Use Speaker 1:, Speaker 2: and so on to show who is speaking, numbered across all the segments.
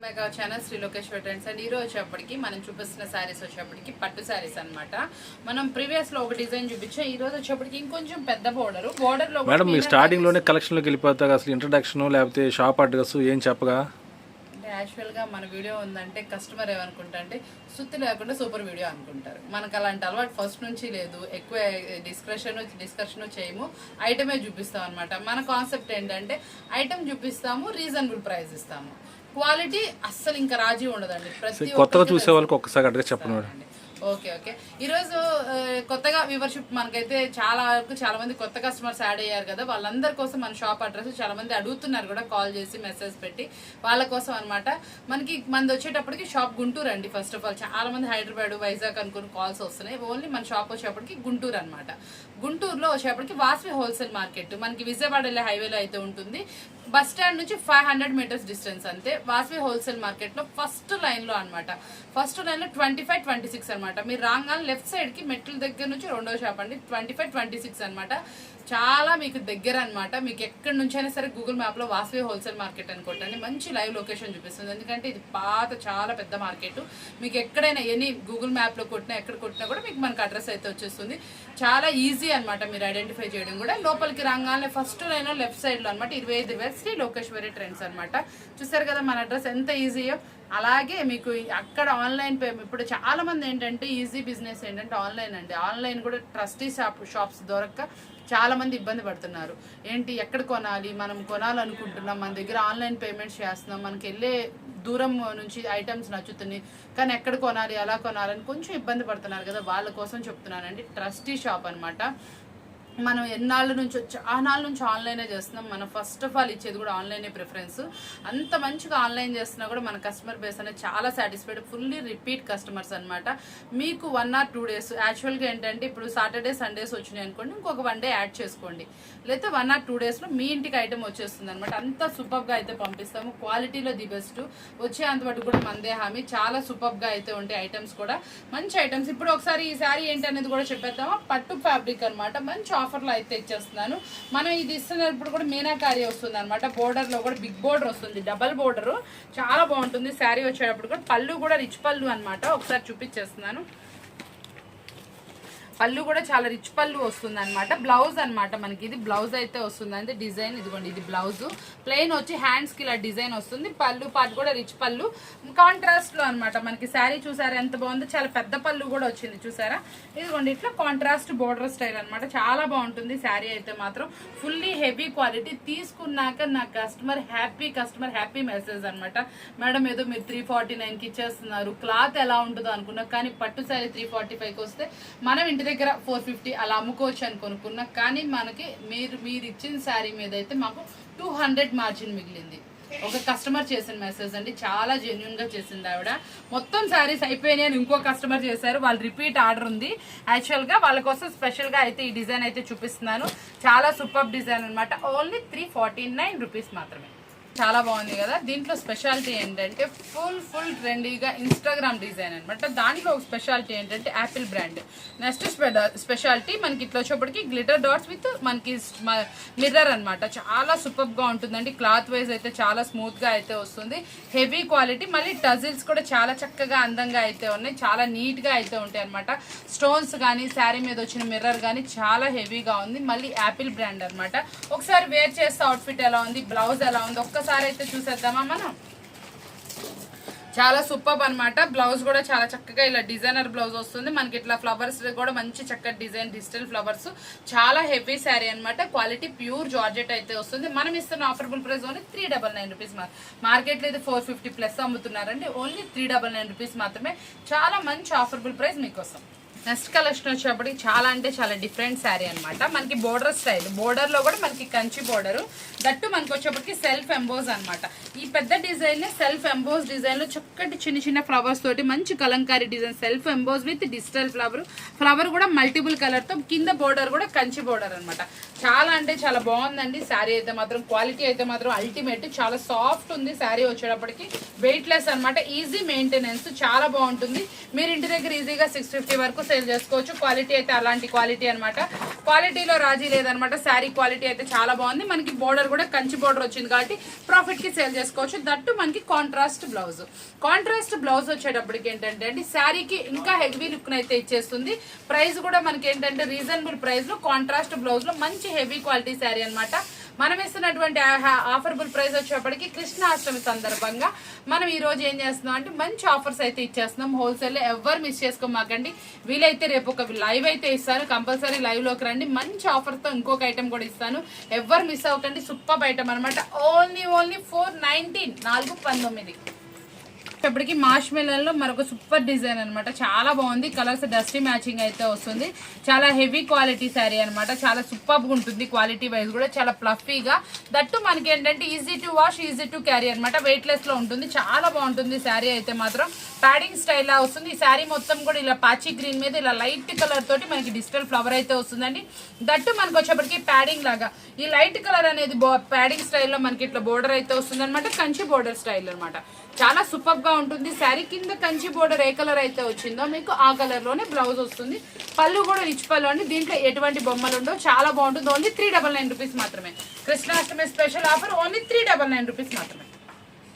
Speaker 1: Mega channel Shri Lokeshwar trends and ఈరోజు వచ్చేప్పటికి మనం చూపిస్తున్న శారీస్ వచ్చేప్పటికి పట్టు శారీస్ అన్నమాట. మనం ప్రీవియస్ లో ఒక డిజైన్ చూపించాం, ఈ రోజు వచ్చేప్పటికి ఇంకొంచెం పెద్ద బోర్డర్ లో
Speaker 2: మేడం మీరు స్టార్టింగ్ లోనే కలెక్షన్ లోకి వెళ్ళిపోతారు. అసలు ఇంట్రడక్షన్ లేకపోతే షాప్ అడ్రస్ ఏం చెప్పగా
Speaker 1: యాక్చువల్ గా మన వీడియో ఉందంటే కస్టమర్ ఏమనుకుంటా అంటే సుత్తి లేకుండా సూపర్ వీడియో అనుకుంటారు. మనకు అలాంటి అలవాటు ఫస్ట్ నుంచి లేదు. ఎక్కువ డిస్కషన్ చేయము, ఐటమే చూపిస్తాం అనమాట. మన కాన్సెప్ట్ ఏంటంటే ఐటమ్ చూపిస్తాము, రీజనబుల్ ప్రైస్ ఇస్తాము, క్వాలిటీ అస్సలు ఇంకా రాజీ ఉండదండి. ప్రతి
Speaker 2: కొత్తగా చూసే వాళ్ళకి ఒక్కసారి అడ్రస్ చెప్పండి.
Speaker 1: ఓకే ఈరోజు కొత్తగా వ్యూవర్షిప్ మనకైతే చాలా మంది కొత్త కస్టమర్స్ యాడ్ అయ్యారు కదా, వాళ్ళందరి కోసం మన షాప్ అడ్రస్ చాలా మంది అడుగుతున్నారు కూడా, కాల్ చేసి మెసేజ్ పెట్టి వాళ్ళ కోసం అనమాట. మనది వచ్చేటప్పటికి షాప్ గుంటూరు అండి. ఫస్ట్ ఆఫ్ ఆల్ చాలా మంది హైదరాబాద్ వైజాగ్ అనుకుని కాల్స్ వస్తున్నాయి. ఓన్లీ మన షాప్ వచ్చేప్పటికి గుంటూరు అనమాట. గుంటూరులో వచ్చేప్పటికి వాసవి హోల్సేల్ మార్కెట్ మనకి విజయవాడ వెళ్ళే హైవేలో అయితే ఉంటుంది. బస్ స్టాండ్ నుంచి 500 మీటర్స్ డిస్టెన్స్ అంతే. వాసవి హోల్సేల్ మార్కెట్ లో ఫస్ట్ లైన్ లో అనమాట. ఫస్ట్ లైన్ లో 25, 26 అనమాట. మీరు రాగానే లెఫ్ట్ సైడ్ కి మెట్ల దగ్గర నుంచి రెండో షాప్ అండి. 25, 26 అనమాట. చాలా మీకు దగ్గర అనమాట. మీకు ఎక్కడి నుంచి అయినా సరే గూగుల్ మ్యాప్ లో వాసవి హోల్సేల్ మార్కెట్ అని కొట్టండి, మంచి లైవ్ లొకేషన్ చూపిస్తుంది. ఎందుకంటే ఇది చాలా పెద్ద మార్కెట్. మీకు ఎక్కడైనా గూగుల్ మ్యాప్ లో కొట్టినా ఎక్కడ కొట్టినా కూడా మీకు మనకు అడ్రస్ అయితే వచ్చేస్తుంది. చాలా ఈజీ అనమాట మీరు ఐడెంటిఫై చేయడం కూడా. లోపలికి రాగానే ఫస్ట్ లైన్ లెఫ్ట్ సైడ్ లో అనమాట 25 శ్రీ లోకేశ్వరి ట్రెండ్స్ అనమాట. చూసారు కదా మన అడ్రస్ ఎంత ఈజీయో. అలాగే మీకు అక్కడ ఆన్లైన్ పేమెంట్, ఇప్పుడు చాలా మంది ఏంటంటే ఈజీ బిజినెస్ ఏంటంటే ఆన్లైన్ అండి. ఆన్లైన్ కూడా ట్రస్టీ షాప్స్ దొరక్క చాలా మంది ఇబ్బంది పడుతున్నారు. ఏంటి ఎక్కడ కొనాలి, మనం కొనాలనుకుంటున్నాం, మన దగ్గర ఆన్లైన్ పేమెంట్స్ చేస్తున్నాం, మనకి వెళ్ళే దూరం నుంచి ఐటమ్స్ నచ్చుతున్నాయి, కానీ ఎక్కడ కొనాలి ఎలా కొనాలని కొంచెం ఇబ్బంది పడుతున్నారు కదా, వాళ్ళ కోసం చెప్తున్నానండి. ట్రస్టీ షాప్ అనమాట. మనం ఎన్నాళ్ళ నుంచి నాళ్ళ నుంచి ఆన్లైనే చేస్తున్నాం. మనం ఫస్ట్ ఆఫ్ ఆల్ ఇచ్చేది కూడా ఆన్లైనే ప్రిఫరెన్స్. అంత మంచిగా ఆన్లైన్ చేస్తున్నా కూడా మన కస్టమర్ బేస్ అనేది చాలా సాటిస్ఫైడ్, ఫుల్లీ రిపీట్ కస్టమర్స్ అనమాట. మీకు 1 or 2 days యాక్చువల్గా ఏంటంటే ఇప్పుడు సాటర్డే సండేస్ వచ్చినాయి అనుకోండి, ఇంకొక 1 day యాడ్ చేసుకోండి, లేకపోతే 1 or 2 daysలో మీ ఇంటికి ఐటమ్ వచ్చేస్తుంది అనమాట. అంత సూపర్గా అయితే పంపిస్తాము. క్వాలిటీలో ది బెస్ట్. వచ్చే అంతవరకు కూడా మందే హామీ. చాలా సూపర్గా అయితే ఉంటాయి ఐటమ్స్ కూడా, మంచి ఐటమ్స్. ఇప్పుడు ఒకసారి ఈ శారీ ఏంటి అనేది కూడా చెప్పేద్దామా. పట్టు ఫ్యాబ్రిక్ అనమాట. మంచి ఆఫర్లో అయితే ఇచ్చేస్తున్నాను. మనం ఇది ఇస్తున్నప్పుడు కూడా మీనాకారి వస్తుంది అనమాట. బోర్డర్ లో కూడా బిగ్ బోర్డర్ వస్తుంది, డబల్ బోర్డర్, చాలా బాగుంటుంది. శారీ వచ్చేటప్పుడు కూడా పళ్ళు కూడా రిచ్ పళ్ళు అనమాట. ఒకసారి చూపించేస్తున్నాను. పళ్ళు కూడా చాలా రిచ్ పళ్ళు వస్తుంది అనమాట. బ్లౌజ్ అనమాట మనకి ఇది బ్లౌజ్ అయితే వస్తుంది. అంటే డిజైన్ ఇదిగోండి, ఇది బ్లౌజ్ ప్లెయిన్ వచ్చి హ్యాండ్స్ కి ఇలా డిజైన్ వస్తుంది. పళ్ళు పాటు కూడా రిచ్ పళ్ళు కాంట్రాస్ట్ లో అనమాట. మనకి శారీ చూసారా ఎంత బాగుందో, చాలా పెద్ద పళ్ళు కూడా వచ్చింది చూసారా. ఇదిగోండి ఇట్లా కాంట్రాస్ట్ బోర్డర్ స్టైల్ అనమాట. చాలా బాగుంటుంది శారీ అయితే మాత్రం. Fully heavy quality. తీసుకున్నాక నా కస్టమర్ హ్యాపీ మెసేజ్ అనమాట. మేడం ఏదో మీరు 349కి ఇచ్చేస్తున్నారు, క్లాత్ ఎలా ఉంటుందో అనుకున్నా, కానీ పట్టు శారీ 345కి వస్తే మనం ఇంటి దగ్గర 450 అలా అమ్ముకోవచ్చు అని కొనుక్కున్నా, కానీ మనకి మీరు ఇచ్చిన శారీ మీద అయితే మాకు 200 మార్జిన్ మిగిలింది. ఒక కస్టమర్ చేసిన మెసేజ్ అండి, చాలా జెన్యున్ గా చేసింది ఆవిడ. మొత్తం శారీస్ అయిపోయినాయి అని ఇంకో కస్టమర్ చేశారు, వాళ్ళు రిపీట్ ఆర్డర్ ఉంది. యాక్చువల్ గా వాళ్ళ కోసం స్పెషల్ గా అయితే ఈ డిజైన్ అయితే చూపిస్తున్నాను. చాలా సూపర్ డిజైన్ అనమాట. ఓన్లీ 349 రూపీస్ మాత్రమే. చాలా బాగుంది కదా. దీంట్లో స్పెషాలిటీ ఏంటంటే ఫుల్ ట్రెండీగా ఇన్స్టాగ్రామ్ డిజైన్ అనమాట. దాంట్లో ఒక స్పెషాలిటీ ఏంటంటే యాపిల్ బ్రాండ్. నెక్స్ట్ స్పెషాలిటీ మనకి ఇట్లా వచ్చేప్పటికి గ్లిటర్ డాట్స్ విత్ మనకి మిర్రర్ అనమాట. చాలా సూపర్ గా ఉంటుందండి. క్లాత్ వైజ్ అయితే చాలా స్మూత్ గా అయితే వస్తుంది. Heavy quality. మళ్ళీ టజిల్స్ కూడా చాలా చక్కగా అందంగా అయితే ఉన్నాయి, చాలా నీట్ గా అయితే ఉంటాయి అనమాట. స్టోన్స్ కానీ శారీ మీద వచ్చిన మిర్రర్ కానీ చాలా హెవీగా ఉంది. మళ్ళీ యాపిల్ బ్రాండ్ అనమాట. ఒకసారి వేర్ చేస్తే అవుట్ఫిట్ ఎలా ఉంది, బ్లౌజ్ ఎలా ఉంది ఒక్కసారి అయితే చూసేద్దామా మనం. చాలా సూపర్ అనమాట. బ్లౌజ్ కూడా చాలా చక్కగా ఇలా డిజైనర్ బ్లౌజ్ వస్తుంది. మనకి ఇట్లా ఫ్లవర్స్ కూడా మంచి చక్కటి డిజైన్, డిజిటల్ ఫ్లవర్స్. చాలా హెవీ శారీ అనమాట. క్వాలిటీ ప్యూర్ జార్జెట్ అయితే వస్తుంది. మనం ఇస్తున్న ఆఫర్బుల్ ప్రైస్ ఓన్లీ 399 రూపీస్. మార్కెట్లో అయితే 450 ప్లస్ అమ్ముతున్నారండి. ఓన్లీ 399 రూపీస్ మాత్రమే. చాలా మంచి ఆఫర్బుల్ ప్రైస్ మీకోసం. నెక్స్ట్ కలెక్షన్ వచ్చేప్పటికి చాలా అంటే చాలా డిఫరెంట్ శారీ అనమాట. మనకి బోర్డర్ స్టైల్, బోర్డర్ లో కూడా మనకి కంచి బోర్డర్, దట్టు మనకి వచ్చేప్పటికి సెల్ఫ్ ఎంబోజ్ అనమాట. ఈ పెద్ద డిజైన్ సెల్ఫ్ ఎంబోజ్ డిజైన్ లో చక్కటి చిన్న ఫ్లవర్స్ తోటి మంచి Kalamkari design, self emboss with digital flower కూడా మల్టిపుల్ కలర్ తో, కింద బోర్డర్ కూడా కంచి బోర్డర్ అనమాట. చాలా అంటే చాలా బాగుందండి శారీ అయితే మాత్రం. క్వాలిటీ అయితే మాత్రం అల్టిమేట్. చాలా సాఫ్ట్ ఉంది శారీ వచ్చేటప్పటికి. వెయిట్ లెస్ అనమాట. ఈజీ మెయింటెనెన్స్, చాలా బాగుంటుంది. మీరు ఇంటి దగ్గర ఈజీగా 650 వరకు సేల్ చేసుకోవచ్చు. క్వాలిటీ అయితే అలాంటి క్వాలిటీ అనమాట, క్వాలిటీలో రాజీ లేదనమాట. శారీ క్వాలిటీ అయితే చాలా బాగుంది. మనకి బోర్డర్ కూడా కంచి బోర్డర్ వచ్చింది కాబట్టి ప్రాఫిట్ కి సేల్ చేసుకోవచ్చు. దట్టు మనకి కాంట్రాస్ట్ బ్లౌజ్ వచ్చేటప్పటికి ఏంటంటే అండి శారీకి ఇంకా హెవీ లుక్ అయితే ఇచ్చేస్తుంది. ప్రైస్ కూడా మనకి ఏంటంటే రీజనబుల్ ప్రైస్ లో కాంట్రాస్ట్ బ్లౌజ్ లో మంచి హెవీ క్వాలిటీ శారీ అనమాట. మనం ఇస్తున్నటువంటి ఆఫర్బుల్ ప్రైస్ వచ్చేప్పటికి కృష్ణాష్టమి సందర్భంగా మనం ఈ రోజు ఏం చేస్తున్నాం అంటే మంచి ఆఫర్స్ అయితే ఇచ్చేస్తున్నాం. హోల్సేల్ లో ఎవరు మిస్ చేసుకోమాకండి. వీలైతే రేపు ఒక లైవ్ అయితే ఇస్తాను, కంపల్సరీ లైవ్ లోకి రండి. మంచి ఆఫర్ తో ఇంకొక ఐటమ్ కూడా ఇస్తాను, ఎవరు మిస్ అవ్వకండి. సూపర్ ఐటమ్ అనమాట. ఓన్లీ 419 419. ఇప్పటికి మాష్ మెలన్లో మరొక సూపర్ డిజైన్ అనమాట. చాలా బాగుంది. కలర్స్ డస్టీ మ్యాచింగ్ అయితే వస్తుంది. చాలా హెవీ క్వాలిటీ శారీ అనమాట. చాలా సూపర్ గా ఉంటుంది. క్వాలిటీ వైజ్ కూడా చాలా ఫ్లఫీగా. దట్టు మనకి ఏంటంటే easy to wash, easy to carry అనమాట. వెయిట్ లెస్ లో ఉంటుంది. చాలా బాగుంటుంది శారీ అయితే మాత్రం. ప్యాడింగ్ స్టైల్ లా వస్తుంది. ఈ శారీ మొత్తం కూడా ఇలా పాచి గ్రీన్ మీద ఇలా లైట్ కలర్ తోటి మనకి డిజిటల్ ఫ్లవర్ అయితే వస్తుందండి. దట్టు మనకు వచ్చేప్పటికి ప్యాడింగ్ లాగా ఈ లైట్ కలర్ అనేది ప్యాడింగ్ స్టైల్లో మనకి ఇట్లా బోర్డర్ అయితే వస్తుంది అనమాట. కంచి బోర్డర్ స్టైల్ అనమాట. చాలా సూపర్ గా ఉంటుంది. శారీ కింద కంచి బోర్డర్ ఏ కలర్ అయితే వచ్చిందో మీకు ఆ కలర్ లోనే బ్లౌజ్ వస్తుంది. పళ్ళు కూడా రిచ్ పళ్ళు అండి. దీంట్లో ఎటువంటి బొమ్మలు ఉండవు. చాలా బాగుంటుంది. ఓన్లీ 399 రూపీస్ మాత్రమే. Krishnashtami special offer only 399 rupees మాత్రమే.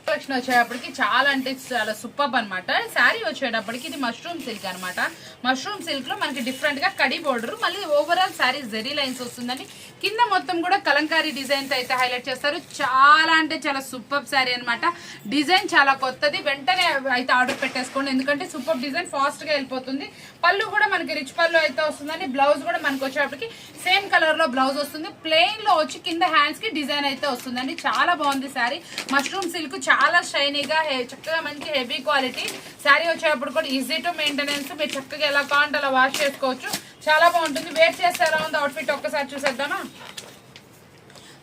Speaker 1: కలెక్షన్ వచ్చేటప్పటికి చాలా అంటే చాలా సూపర్ అనమాట. శారీ వచ్చేటప్పటికి ఇది మష్రూమ్ సిల్క్ అనమాట. మష్రూమ్ సిల్క్ లో మనకి డిఫరెంట్ గా కడి బోర్డర్, మళ్ళీ ఓవరాల్ శారీ జెరీ లైన్స్ వస్తుందండి. కింద మొత్తం కూడా కలంకారీ డిజైన్ అయితే హైలైట్ చేస్తారు. చాలా అంటే చాలా సూపర్ శారీ అనమాట. డిజైన్ చాలా కొత్తది. వెంటనే అయితే ఆర్డర్ పెట్టేసుకోండి, ఎందుకంటే సూపర్ డిజైన్ ఫాస్ట్ గా వెళ్ళిపోతుంది. పళ్ళు కూడా మనకి రిచ్ పళ్ళు అయితే వస్తుందండి. బ్లౌజ్ కూడా మనకి వచ్చేటప్పటికి సేమ్ కలర్ లో బ్లౌజ్ వస్తుంది. ప్లెయిన్ లో వచ్చి కింద హ్యాండ్స్ కి డిజైన్ అయితే వస్తుందండి. చాలా బాగుంది శారీ. మష్రూమ్ సిల్క్ చాలా షైనీగా చక్కగా మంచి హెవీ క్వాలిటీ శారీ వచ్చేటప్పుడు కూడా ఈజీ టు మెయింటెనెన్స్. మీరు చక్కగా ఎలా కావాలంటే అలా వాష్ చేసుకోవచ్చు. చాలా బాగుంటుంది. వేర్ చేస్తే ఎలా ఉంది అవుట్ఫిట్ ఒక్కసారి చూసేద్దామా.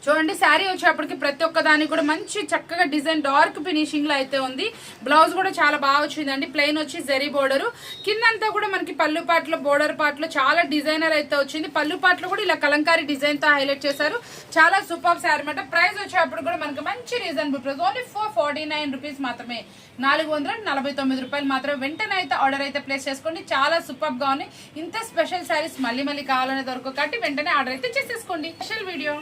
Speaker 1: చూడండి శారీ వచ్చేప్పటికి ప్రతి ఒక్క దానికి కూడా మంచి చక్కగా డిజైన్ డార్క్ ఫినిషింగ్ లో అయితే ఉంది. బ్లౌజ్ కూడా చాలా బాగా వచ్చిందండి. ప్లెయిన్ వచ్చి జరీ బోర్డర్. కిందంతా కూడా మనకి పళ్ళు పాటలో బోర్డర్ పాటలో చాలా డిజైనర్ అయితే వచ్చింది. పళ్ళు పాటలో కూడా ఇలా కలంకారీ డిజైన్ తో హైలైట్ చేశారు. చాలా సూపర్ శారీ అనమాట. ప్రైస్ వచ్చేటప్పుడు కూడా మనకి మంచి రీజనబుల్ ప్రైస్. ఓన్లీ 449 రూపీస్ మాత్రమే. 449 రూపాయలు మాత్రమే. వెంటనే అయితే ఆర్డర్ అయితే ప్లేస్ చేసుకోండి. చాలా సూపర్ గా ఉన్నాయి. ఇంత స్పెషల్ శారీస్ మళ్ళీ మళ్ళీ కావాలనే దొరకవు కాబట్టి వెంటనే ఆర్డర్ అయితే చేసేసుకోండి. స్పెషల్ వీడియో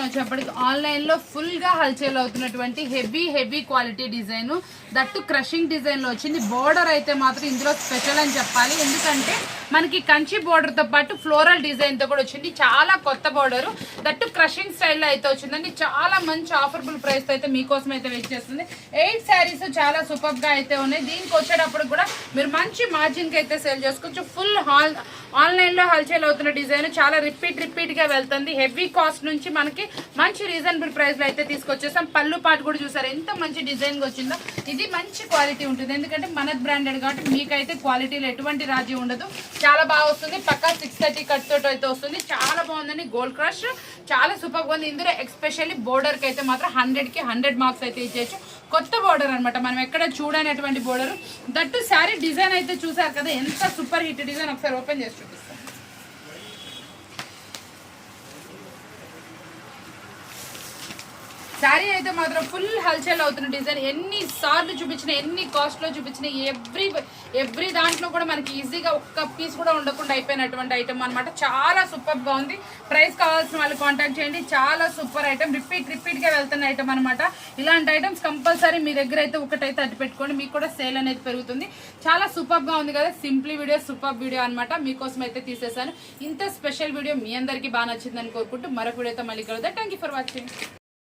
Speaker 1: వచ్చేప్పటికి ఆన్లైన్ లో ఫుల్ గా హల్చేల్ అవుతున్నటువంటి heavy quality design. That crushing design లో వచ్చింది. బోర్డర్ అయితే మాత్రం ఇందులో స్పెషల్ అని చెప్పాలి, ఎందుకంటే మనకి కంచి బోర్డర్ తో పాటు ఫ్లోరల్ డిజైన్ తో కూడా వచ్చింది. చాలా కొత్త బోర్డర్. దట్టు క్రషింగ్ స్టైల్లో అయితే వచ్చిందండి. చాలా మంచి ఆఫర్బుల్ ప్రైస్ అయితే మీకోసం అయితే వెయిట్ చేస్తుంది. 8 శారీస్ చాలా సూపర్ గా అయితే ఉన్నాయి. దీనికి వచ్చేటప్పుడు కూడా మీరు మంచి మార్జిన్ కి అయితే సేల్ చేసుకోవచ్చు. ఫుల్ ఆన్లైన్ లో హల్చేల్ అవుతున్న డిజైన్ చాలా రిపీట్ గా వెళ్తుంది. హెవీ కాస్ట్ నుంచి మనకి మంచి రీజనబుల్ ప్రైస్ లో అయితే తీసుకొచ్చేసాం. పళ్ళు పాటు కూడా చూసారు ఎంత మంచి డిజైన్ వచ్చిందో. ఇది మంచి క్వాలిటీ ఉంటుంది, ఎందుకంటే మన బ్రాండెడ్ కాబట్టి మీకైతే క్వాలిటీలో ఎటువంటి రాజీ ఉండదు. చాలా బాగా వస్తుంది. పక్కా 630 కట్ తోటి అయితే వస్తుంది. చాలా బాగుందండి. గోల్డ్ క్రష్ చాలా సూపర్ గా ఉంది. ఇందులో ఎస్పెషల్లీ బోర్డర్ కి అయితే మాత్రం 100కి 100 మార్క్స్ అయితే ఇచ్చేయచ్చు. కొత్త బోర్డర్ అనమాట, మనం ఎక్కడ చూడనటువంటి బోర్డర్. దట్టు శారీ డిజైన్ అయితే చూసారు కదా ఎంత సూపర్ హిట్ డిజైన్. ఒకసారి ఓపెన్ చేసి చూపిస్తాను. శారీ అయితే మాత్రం ఫుల్ హల్చల్ అవుతున్న డిజైన్. ఎన్ని సార్లు చూపించిన, ఎన్ని కాస్ట్ లో చూపించిన, ఎవ్రీ దాంట్లో కూడా మనకి ఈజీగా ఒక్క పీస్ కూడా ఉండకుండా అయిపోయినటువంటి ఐటమ్ అనమాట. చాలా సూపర్ గా ఉంది. ప్రైస్ కావాల్సిన వాళ్ళు కాంటాక్ట్ చేయండి. చాలా సూపర్ ఐటమ్. రిపీట్ గా వెళ్తున్న ఐటమ్ అనమాట. ఇలాంటి ఐటమ్స్ కంపల్సరీ మీ దగ్గర అయితే ఒకటైతే అడ్డు పెట్టుకోండి, మీకు కూడా సేల్ అనేది పెరుగుతుంది. చాలా సూపర్ గా ఉంది కదా. సింప్లీ వీడియో సూపర్ వీడియో అనమాట. మీకోసం అయితే తీసేసాను. ఇంత స్పెషల్ వీడియో మీ అందరికీ బాగా నచ్చిందని కోరుకుంటూ మరొక వీడియోతో మళ్ళీ కలుద్దాం. Thank you for watching.